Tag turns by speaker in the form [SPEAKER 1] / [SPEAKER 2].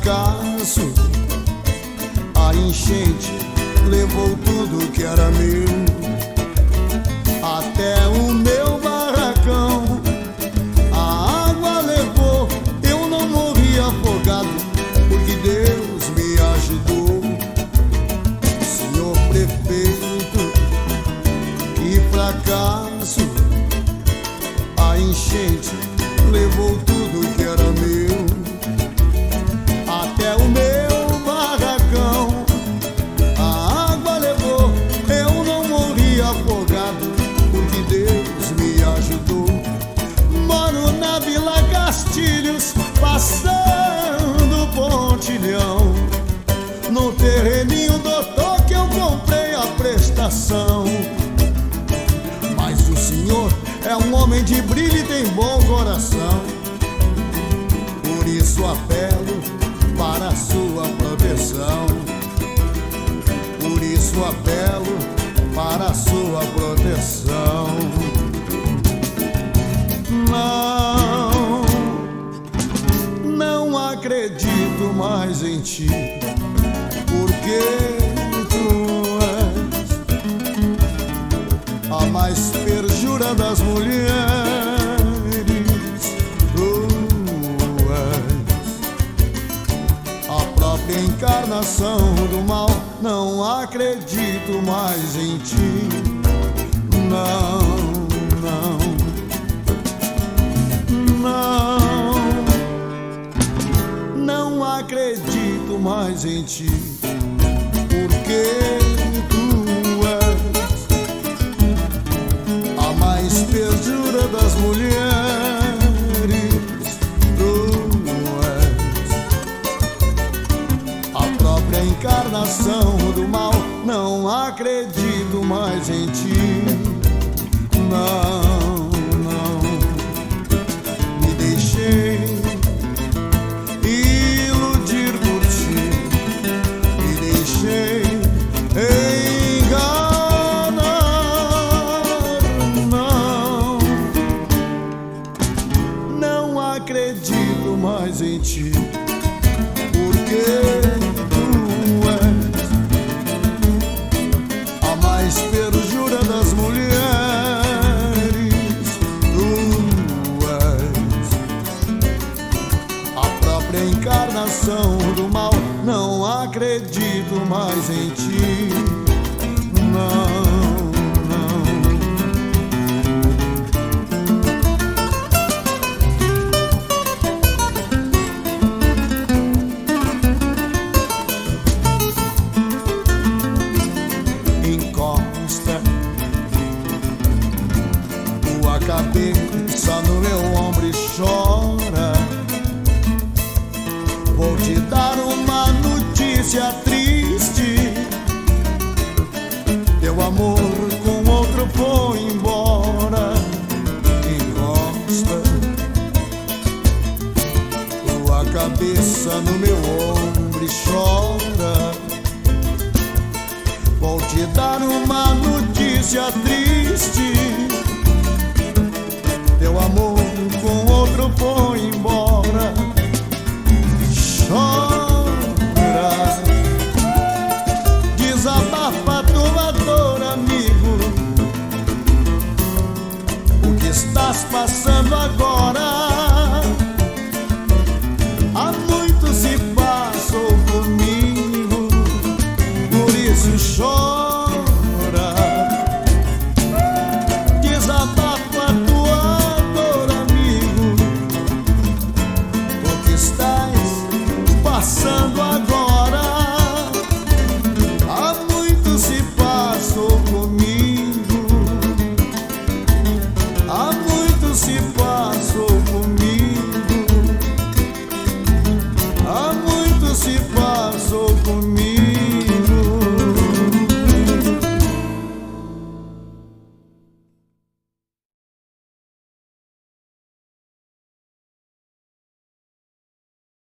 [SPEAKER 1] acaso a enchente levou tudo que era meu, até o meu barracão. A água levou, eu não morri afogado, porque Deus me ajudou. Senhor prefeito, que fracasso, a enchente levou tudo que era meu, até o meu barracão. A água levou, eu não morri afogado, porque Deus me ajudou. Moro na Vila Castilhos, passando Pontilhão, no terreninho doutor que eu comprei a prestação. Mas o senhor é um homem de brilho e tem bom coração, por isso apelo para a sua proteção. Por isso apelo para a sua proteção. Não acredito mais em ti, porque tu és a mais perjura das mulheres. Tu és a própria encarnação do mal. Não acredito mais em ti. Não, não acredito mais em ti, porque tu és a mais perjura das mulheres. Tu és a própria encarnação do mal. Não acredito mais em ti. Não, me deixei iludir por ti, me deixei enganar. Não acredito mais em ti, porque tu és a mais perjura das mulheres. Encarnação do mal. Não acredito mais em ti. Não. Encosta tua cabeça no meu ombro e chora. Vou te dar uma notícia triste: teu amor com outro foi embora. Encosta tua cabeça no meu ombro e chora. Vou te dar uma notícia triste: teu amor com outro foi embora. Chora, desabafa tua dor, amigo. O que estás passando agora? Há muito se passou comigo, por isso chora.